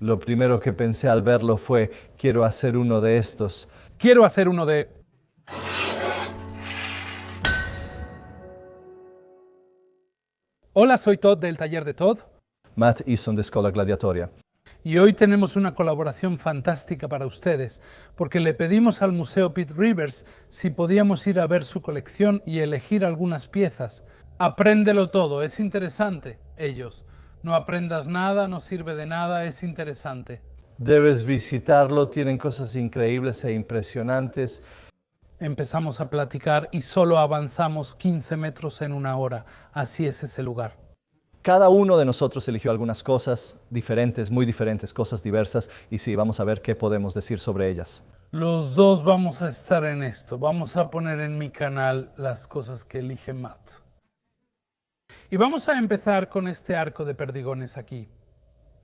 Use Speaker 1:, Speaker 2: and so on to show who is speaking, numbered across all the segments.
Speaker 1: Lo primero que pensé al verlo fue, quiero hacer uno de estos.
Speaker 2: Quiero hacer uno de... Hola, soy Todd del taller de Todd.
Speaker 1: Matt Eason de Scuola Gladiatoria.
Speaker 2: Y hoy tenemos una colaboración fantástica para ustedes, porque le pedimos al Museo Pitt Rivers si podíamos ir a ver su colección y elegir algunas piezas. Apréndelo todo, es interesante, ellos. No aprendas nada, no sirve de nada, es interesante.
Speaker 1: Debes visitarlo, tienen cosas increíbles e impresionantes.
Speaker 2: Empezamos a platicar y solo avanzamos 15 metros en una hora. Así es ese lugar.
Speaker 1: Cada uno de nosotros eligió algunas cosas diferentes, muy diferentes, cosas diversas, y sí, vamos a ver qué podemos decir sobre ellas.
Speaker 2: Los dos vamos a estar en esto. Vamos a poner en mi canal las cosas que elige Matt. Y vamos a empezar con este arco de perdigones aquí.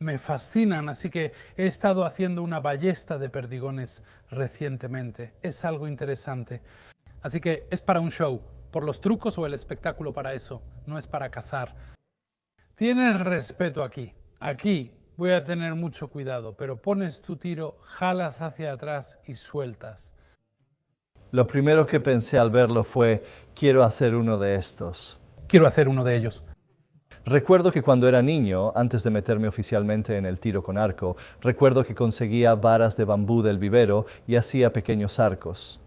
Speaker 2: Me fascinan, así que he estado haciendo una ballesta de perdigones recientemente. Es algo interesante. Así que es para un show, por los trucos o el espectáculo para eso. No es para cazar. Tienes respeto aquí. Aquí voy a tener mucho cuidado, pero pones tu tiro, jalas hacia atrás y sueltas.
Speaker 1: Lo primero que pensé al verlo fue, quiero hacer uno de estos.
Speaker 2: Quiero hacer uno de ellos.
Speaker 1: Recuerdo que cuando era niño, antes de meterme oficialmente en el tiro con arco, recuerdo que conseguía varas de bambú del vivero y hacía pequeños arcos.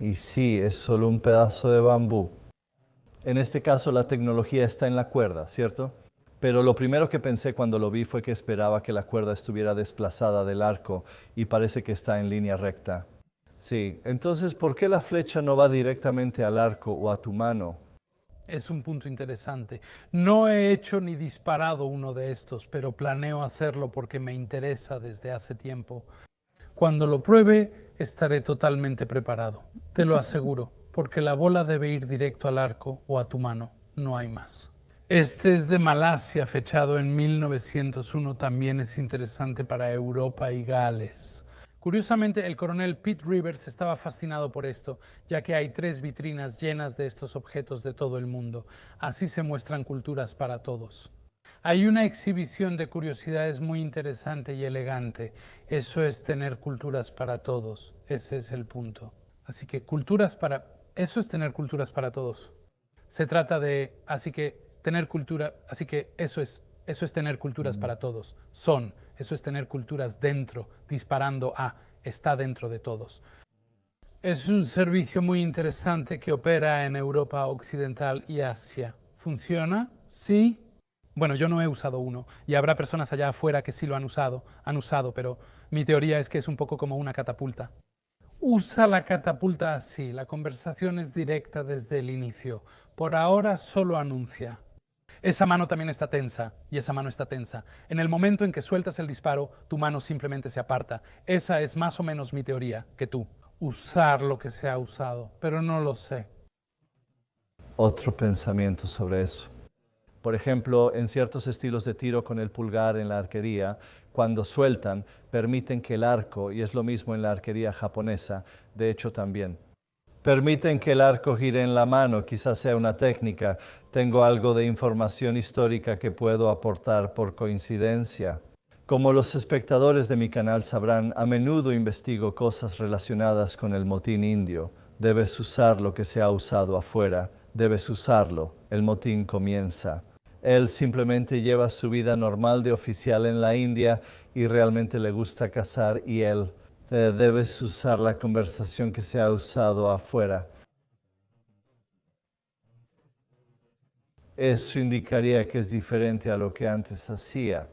Speaker 1: Y sí, es solo un pedazo de bambú. En este caso la tecnología está en la cuerda, ¿cierto? Pero lo primero que pensé cuando lo vi fue que esperaba que la cuerda estuviera desplazada del arco y parece que está en línea recta. Sí, entonces, ¿por qué la flecha no va directamente al arco o a tu mano?
Speaker 2: Es un punto interesante. No he hecho ni disparado uno de estos, pero planeo hacerlo porque me interesa desde hace tiempo. Cuando lo pruebe, estaré totalmente preparado. Te lo aseguro, porque la bola debe ir directo al arco o a tu mano. No hay más. Este es de Malasia, fechado en 1901. También es interesante para Europa y Gales. Curiosamente, el coronel Pitt Rivers estaba fascinado por esto, ya que hay 3 vitrinas llenas de estos objetos de todo el mundo. Así se muestran culturas para todos. Hay una exhibición de curiosidades muy interesante y elegante. Eso es tener culturas para todos. Ese es el punto. Así que eso es tener culturas para todos. Se trata de, eso es tener culturas para todos. Eso es tener culturas dentro, disparando a, está dentro de todos. Es un servicio muy interesante que opera en Europa Occidental y Asia. ¿Funciona? Sí. Bueno, yo no he usado uno y habrá personas allá afuera que sí lo han usado, pero mi teoría es que es un poco como una catapulta. Usa la catapulta así, la conversación es directa desde el inicio. Por ahora solo anuncia. Esa mano también está tensa, y esa mano está tensa. En el momento en que sueltas el disparo, tu mano simplemente se aparta. Esa es más o menos mi teoría, que tú. Usar lo que se ha usado, pero no lo sé.
Speaker 1: Otro pensamiento sobre eso. Por ejemplo, en ciertos estilos de tiro con el pulgar en la arquería, cuando sueltan, permiten que el arco, y es lo mismo en la arquería japonesa, de hecho también, permiten que el arco gire en la mano, quizás sea una técnica. Tengo algo de información histórica que puedo aportar por coincidencia. Como los espectadores de mi canal sabrán, a menudo investigo cosas relacionadas con el motín indio. Debes usar lo que se ha usado afuera. Debes usarlo. El motín comienza. Él simplemente lleva su vida normal de oficial en la India y realmente le gusta cazar y él debes usar la conversación que se ha usado afuera. Eso indicaría que es diferente a lo que antes hacía.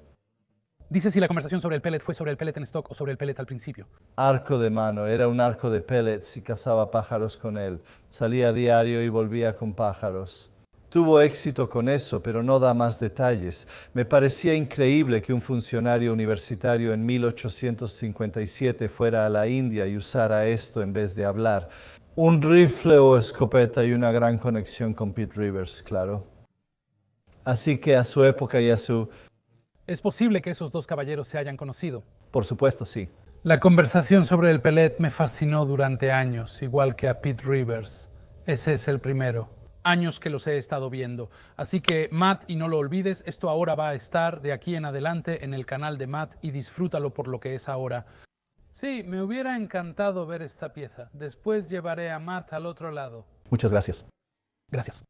Speaker 2: Dice si la conversación sobre el pellet fue sobre el pellet en stock o sobre el pellet al principio.
Speaker 1: Arco de mano, era un arco de pellets y cazaba pájaros con él. Salía a diario y volvía con pájaros. Tuvo éxito con eso, pero no da más detalles. Me parecía increíble que un funcionario universitario en 1857 fuera a la India y usara esto en vez de hablar. Un rifle o escopeta y una gran conexión con Pitt Rivers, claro. Así que a su época y a su...
Speaker 2: Es posible que esos dos caballeros se hayan conocido.
Speaker 1: Por supuesto, sí.
Speaker 2: La conversación sobre el pellet me fascinó durante años, igual que a Pitt Rivers. Ese es el primero. Años que los he estado viendo. Así que Matt, y no lo olvides, esto ahora va a estar de aquí en adelante en el canal de Matt y disfrútalo por lo que es ahora. Sí, me hubiera encantado ver esta pieza. Después llevaré a Matt al otro lado.
Speaker 1: Muchas gracias.
Speaker 2: Gracias.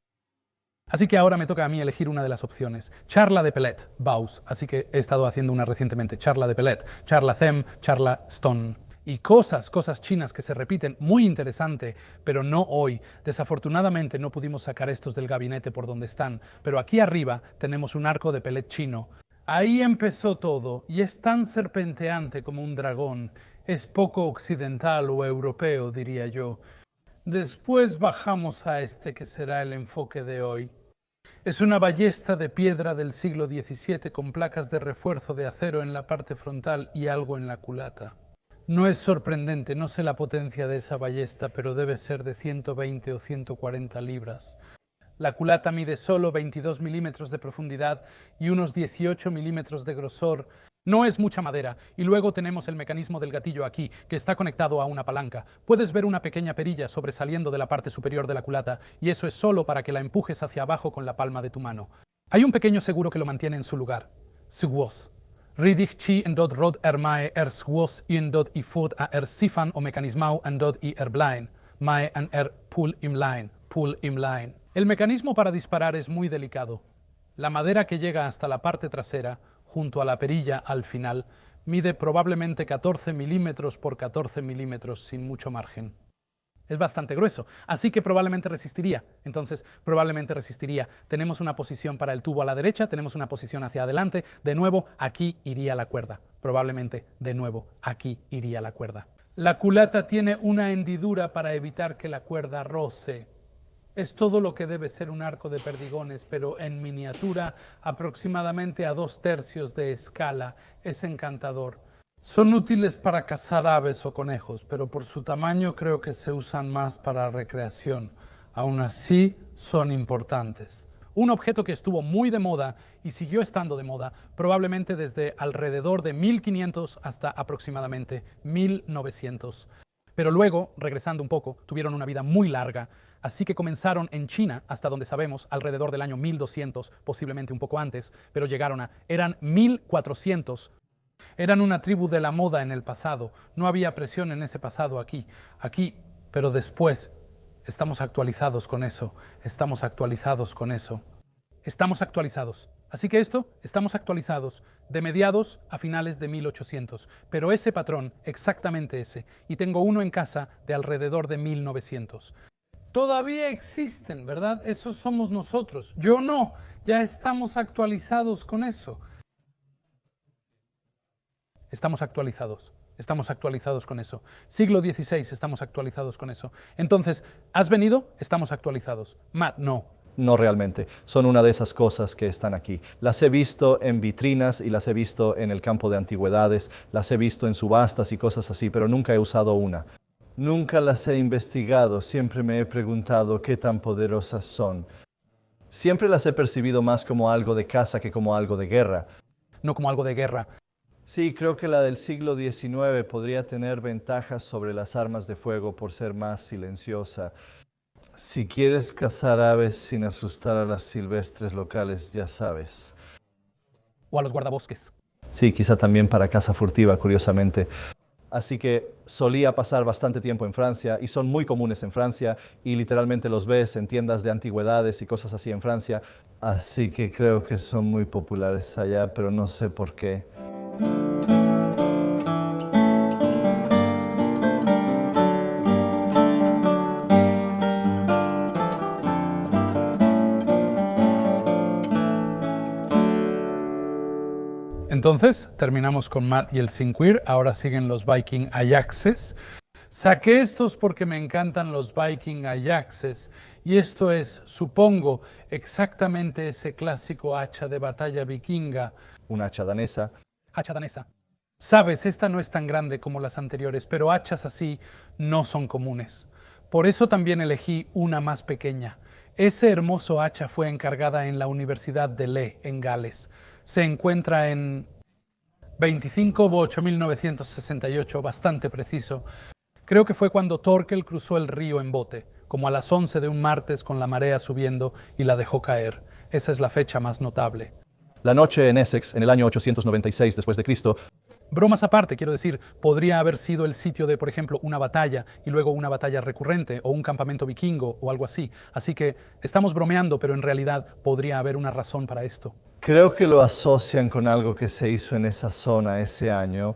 Speaker 2: Así que ahora me toca a mí elegir una de las opciones. Charla de Pellet, Baus. Así que he estado haciendo una recientemente. Charla de Pellet, Charla Them, Charla Stone. Y cosas chinas que se repiten, muy interesante, pero no hoy. Desafortunadamente no pudimos sacar estos del gabinete por donde están, pero aquí arriba tenemos un arco de Pellet chino. Ahí empezó todo, y es tan serpenteante como un dragón. Es poco occidental o europeo, diría yo. Después bajamos a este que será el enfoque de hoy. Es una ballesta de piedra del siglo XVII con placas de refuerzo de acero en la parte frontal y algo en la culata. No es sorprendente, no sé la potencia de esa ballesta, pero debe ser de 120 o 140 libras. La culata mide solo 22 milímetros de profundidad y unos 18 milímetros de grosor. No es mucha madera. Y luego tenemos el mecanismo del gatillo aquí, que está conectado a una palanca. Puedes ver una pequeña perilla sobresaliendo de la parte superior de la culata, y eso es solo para que la empujes hacia abajo con la palma de tu mano. Hay un pequeño seguro que lo mantiene en su lugar. Sugwos. Ridig chi en dot rod mae sgwos in dot i fod a sifan o mecanismau en dot i blind. Mae en pull im line. El mecanismo para disparar es muy delicado. La madera que llega hasta la parte trasera, junto a la perilla al final, mide probablemente 14 milímetros por 14 milímetros sin mucho margen. Es bastante grueso, así que probablemente resistiría. Entonces, probablemente resistiría. Tenemos una posición para el tubo a la derecha, tenemos una posición hacia adelante. De nuevo, aquí iría la cuerda. Probablemente, de nuevo, aquí iría la cuerda. La culata tiene una hendidura para evitar que la cuerda roce. Es todo lo que debe ser un arco de perdigones, pero en miniatura, aproximadamente a 2/3 de escala. Es encantador. Son útiles para cazar aves o conejos, pero por su tamaño creo que se usan más para recreación. Aún así, son importantes. Un objeto que estuvo muy de moda y siguió estando de moda probablemente desde alrededor de 1500 hasta aproximadamente 1900. Pero luego, regresando un poco, tuvieron una vida muy larga, así que comenzaron en China, hasta donde sabemos, alrededor del año 1200, posiblemente un poco antes, pero eran 1400. Eran una tribu de la moda en el pasado. No había presión en ese pasado aquí, pero después estamos actualizados con eso. Estamos actualizados. Así que estamos actualizados de mediados a finales de 1800. Pero ese patrón, exactamente ese, y tengo uno en casa de alrededor de 1900. Todavía existen, ¿verdad? Esos somos nosotros. Yo no. Ya estamos actualizados con eso. Estamos actualizados con eso. Siglo XVI, estamos actualizados con eso. Entonces, ¿has venido? Estamos actualizados. Matt, no.
Speaker 1: No realmente. Son una de esas cosas que están aquí. Las he visto en vitrinas y las he visto en el campo de antigüedades, las he visto en subastas y cosas así, pero nunca he usado una. Nunca las he investigado, siempre me he preguntado qué tan poderosas son. Siempre las he percibido más como algo de caza que como algo de guerra.
Speaker 2: No como algo de guerra.
Speaker 1: Sí, creo que la del siglo XIX podría tener ventajas sobre las armas de fuego por ser más silenciosa. Si quieres cazar aves sin asustar a las silvestres locales, ya sabes.
Speaker 2: O a los guardabosques.
Speaker 1: Sí, quizá también para caza furtiva, curiosamente. Así que solía pasar bastante tiempo en Francia y son muy comunes en Francia y literalmente los ves en tiendas de antigüedades y cosas así en Francia. Así que creo que son muy populares allá, pero no sé por qué.
Speaker 2: Entonces, terminamos con Matt y el Sinquir. Ahora siguen los Viking Ajaxes. Saqué estos porque me encantan los Viking Ajaxes. Y esto es, supongo, exactamente ese clásico hacha de batalla vikinga.
Speaker 1: Una hacha danesa.
Speaker 2: Hacha danesa. Sabes, esta no es tan grande como las anteriores, pero hachas así no son comunes. Por eso también elegí una más pequeña. Ese hermoso hacha fue encargada en la Universidad de Lee, en Gales. Se encuentra en 25/8/1968, bastante preciso. Creo que fue cuando Thorkel cruzó el río en bote. como a las 11 de un martes con la marea subiendo y la dejó caer. Esa es la fecha más notable.
Speaker 1: La noche en Essex, en el año 896 después de Cristo.
Speaker 2: Bromas aparte, quiero decir, podría haber sido el sitio de, por ejemplo, una batalla y luego una batalla recurrente o un campamento vikingo o algo así. Así que estamos bromeando, pero en realidad podría haber una razón para esto.
Speaker 1: Creo que lo asocian con algo que se hizo en esa zona ese año.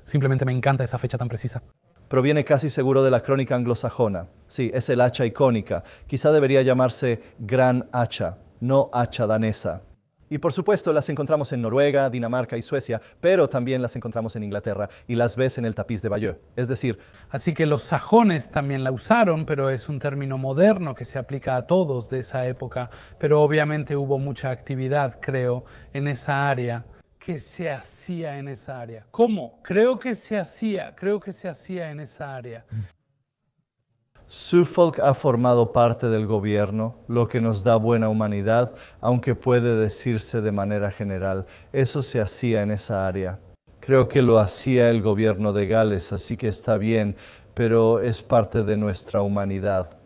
Speaker 2: Simplemente me encanta esa fecha tan precisa.
Speaker 1: Proviene casi seguro de la crónica anglosajona. Sí, es el hacha icónica. Quizá debería llamarse Gran Hacha, no hacha danesa. Y por supuesto las encontramos en Noruega, Dinamarca y Suecia, pero también las encontramos en Inglaterra y las ves en el tapiz de Bayeux. Es decir,
Speaker 2: Así que los sajones también la usaron, pero es un término moderno que se aplica a todos de esa época. Pero obviamente hubo mucha actividad, creo, en esa área. ¿Qué se hacía en esa área? ¿Cómo? Creo que se hacía en esa área.
Speaker 1: Suffolk ha formado parte del gobierno, lo que nos da buena humanidad, aunque puede decirse de manera general. Eso se hacía en esa área. Creo que lo hacía el gobierno de Gales, así que está bien, pero es parte de nuestra humanidad.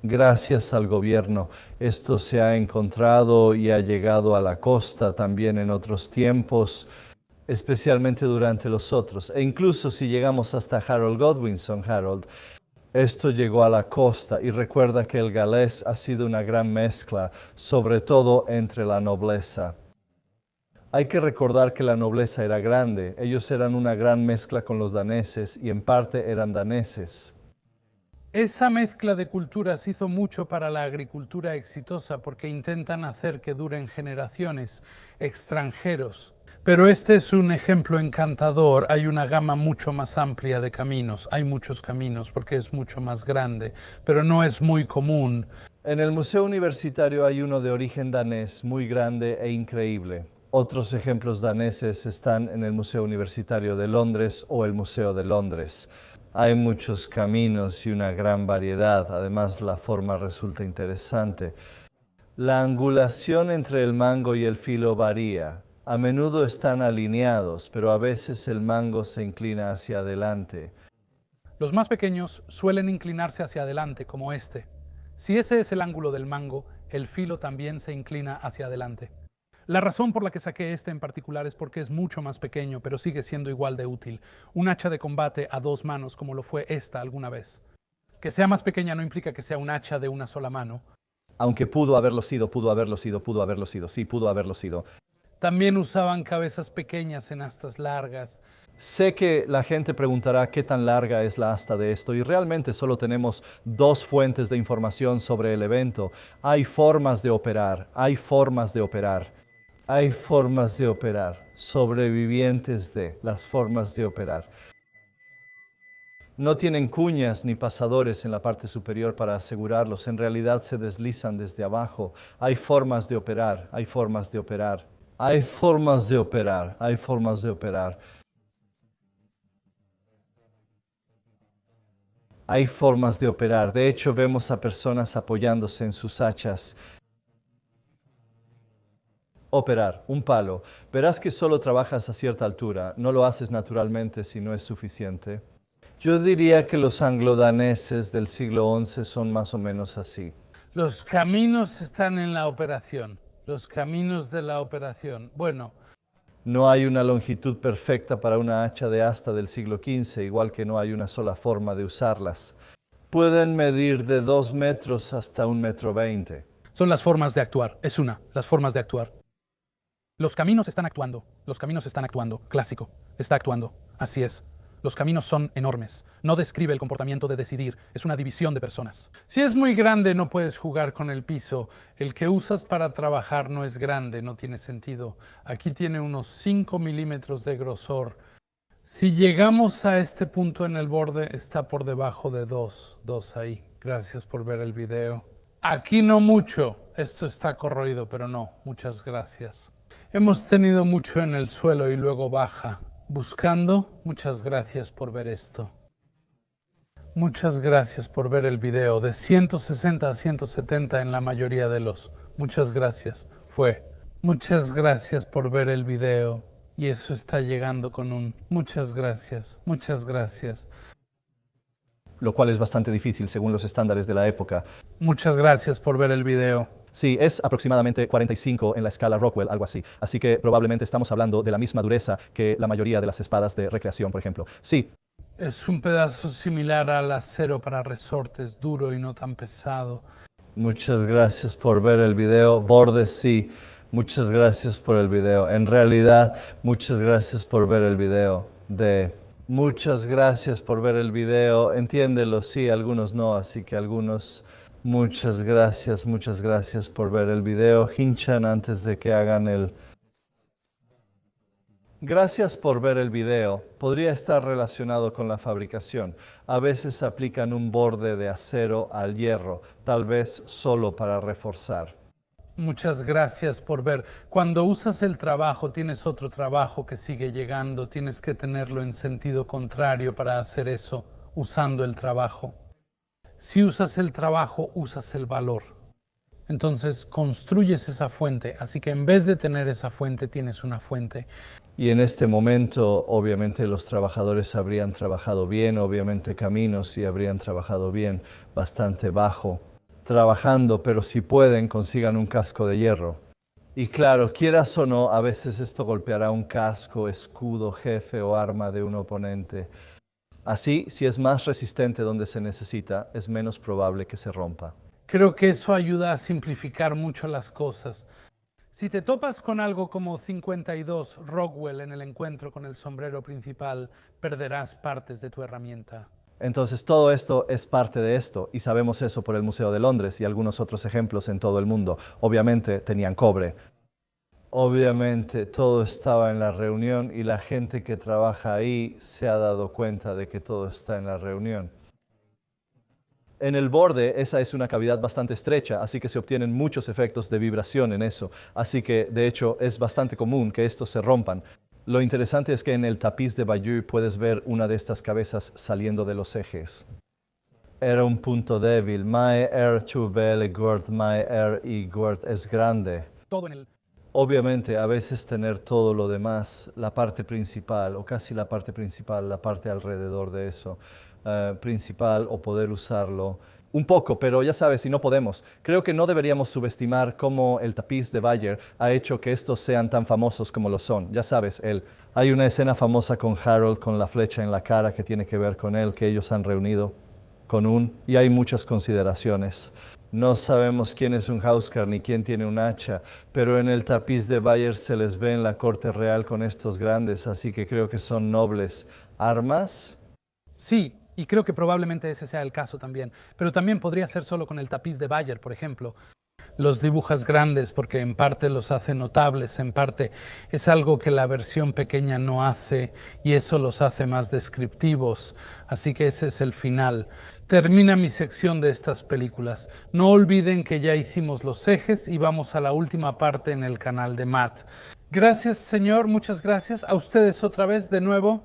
Speaker 1: Gracias al gobierno, esto se ha encontrado y ha llegado a la costa también en otros tiempos, especialmente durante los otros. E incluso si llegamos hasta Harold Godwinson, esto llegó a la costa y recuerda que el galés ha sido una gran mezcla, sobre todo entre la nobleza. Hay que recordar que la nobleza era grande, ellos eran una gran mezcla con los daneses y en parte eran daneses.
Speaker 2: Esa mezcla de culturas hizo mucho para la agricultura exitosa porque intentan hacer que duren generaciones, extranjeros. Pero este es un ejemplo encantador. Hay una gama mucho más amplia de caminos. Hay muchos caminos porque es mucho más grande, pero no es muy común.
Speaker 1: En el Museo Universitario hay uno de origen danés muy grande e increíble. Otros ejemplos daneses están en el Museo Universitario de Londres o el Museo de Londres. Hay muchos caminos y una gran variedad. Además, la forma resulta interesante. La angulación entre el mango y el filo varía. A menudo están alineados, pero a veces el mango se inclina hacia adelante.
Speaker 2: Los más pequeños suelen inclinarse hacia adelante, como este. Si ese es el ángulo del mango, el filo también se inclina hacia adelante. La razón por la que saqué este en particular es porque es mucho más pequeño, pero sigue siendo igual de útil. Un hacha de combate a dos manos, como lo fue esta alguna vez. Que sea más pequeña no implica que sea un hacha de una sola mano.
Speaker 1: Aunque pudo haberlo sido, sí, pudo haberlo sido.
Speaker 2: También usaban cabezas pequeñas en astas largas.
Speaker 1: Sé que la gente preguntará qué tan larga es la asta de esto y realmente solo tenemos dos fuentes de información sobre el evento. Hay formas de operar. Sobrevivientes de las formas de operar. No tienen cuñas ni pasadores en la parte superior para asegurarlos. En realidad se deslizan desde abajo. Hay formas de operar. Hay formas de operar. De hecho, vemos a personas apoyándose en sus hachas. Operar, un palo. Verás que solo trabajas a cierta altura. No lo haces naturalmente si no es suficiente. Yo diría que los anglo-daneses del siglo XI son más o menos así.
Speaker 2: Los caminos están en la operación. Los caminos de la operación. Bueno.
Speaker 1: No hay una longitud perfecta para una hacha de asta del siglo XV, igual que no hay una sola forma de usarlas. Pueden medir de 2 metros hasta 1,20 m.
Speaker 2: Son las formas de actuar. Las formas de actuar. Los caminos están actuando. Clásico. Está actuando. Así es. Los caminos son enormes. No describe el comportamiento de decidir. Es una división de personas. Si es muy grande, no puedes jugar con el piso. El que usas para trabajar no es grande, no tiene sentido. Aquí tiene unos 5 milímetros de grosor. Si llegamos a este punto en el borde, está por debajo de 2 ahí. Gracias por ver el video. Aquí no mucho. Esto está corroído, pero no. Muchas gracias. Hemos tenido mucho en el suelo y luego baja. Buscando, muchas gracias por ver esto. Muchas gracias por ver el video de 160 a 170 en la mayoría de los. Muchas gracias. Muchas gracias por ver el video. Y eso está llegando con un muchas gracias.
Speaker 1: lo cual es bastante difícil según los estándares de la época.
Speaker 2: Muchas gracias por ver el video.
Speaker 1: Sí, es aproximadamente 45 en la escala Rockwell, algo así. Así que probablemente estamos hablando de la misma dureza que la mayoría de las espadas de recreación, por ejemplo. Sí,
Speaker 2: Es un pedazo similar al acero para resortes, duro y no tan pesado.
Speaker 1: muchas gracias por ver el video. Bordes, sí. Muchas gracias por el video. En realidad, muchas gracias por ver el video. Muchas gracias por ver el video. Entiéndelo, sí, algunos no, así que algunos. Muchas gracias por ver el video. Hinchan antes de que hagan el. Gracias por ver el video. Podría estar relacionado con la fabricación. A veces aplican un borde de acero al hierro, tal vez solo para reforzar.
Speaker 2: Muchas gracias por ver. Cuando usas el trabajo, tienes otro trabajo que sigue llegando. Tienes que tenerlo en sentido contrario para hacer eso, usando el trabajo. Si usas el trabajo, usas el valor. Entonces construyes esa fuente. Así que en vez de tener esa fuente, tienes una fuente.
Speaker 1: Y en este momento, obviamente, los trabajadores habrían trabajado bien, obviamente caminos y habrían trabajado bien, bastante bajo, trabajando, pero si pueden, consigan un casco de hierro. Y claro, quieras o no, a veces esto golpeará un casco, escudo, jefe o arma de un oponente. Así, si es más resistente donde se necesita, es menos probable que se rompa.
Speaker 2: Creo que eso ayuda a simplificar mucho las cosas. Si te topas con algo como 52 Rockwell en el encuentro con el sombrero principal, perderás partes de tu herramienta.
Speaker 1: Entonces todo esto es parte de esto y sabemos eso por el Museo de Londres y algunos otros ejemplos en todo el mundo. Obviamente tenían cobre. Obviamente todo estaba en la reunión y la gente que trabaja ahí se ha dado cuenta de que todo está en la reunión. En el borde esa es una cavidad bastante estrecha, así que se obtienen muchos efectos de vibración en eso. Así que de hecho es bastante común que estos se rompan. Lo interesante es que en el tapiz de Bayeux puedes ver una de estas cabezas saliendo de los ejes. Era un punto débil. My air too belle Gord, my air y Gord es grande.
Speaker 2: Todo en el...
Speaker 1: Obviamente, a veces tener todo lo demás, la parte principal, o casi la parte principal, la parte alrededor de eso, principal, o poder usarlo un poco, pero ya sabes, si no podemos. Creo que no deberíamos subestimar cómo el tapiz de Bayer ha hecho que estos sean tan famosos como lo son. Ya sabes, hay una escena famosa con Harold con la flecha en la cara que tiene que ver con él, que ellos han reunido y hay muchas consideraciones. No sabemos quién es un Hauskar ni quién tiene un hacha, pero en el tapiz de Bayer se les ve en la corte real con estos grandes, así que creo que son nobles. ¿Armas?
Speaker 2: Sí, y creo que probablemente ese sea el caso también. Pero también podría ser solo con el tapiz de Bayer, por ejemplo. Los dibujas grandes porque en parte los hace notables, en parte es algo que la versión pequeña no hace y eso los hace más descriptivos. Así que ese es el final. Termina mi sección de estas películas. No olviden que ya hicimos los ejes y vamos a la última parte en el canal de Matt. Gracias, señor, muchas gracias. A ustedes otra vez de nuevo.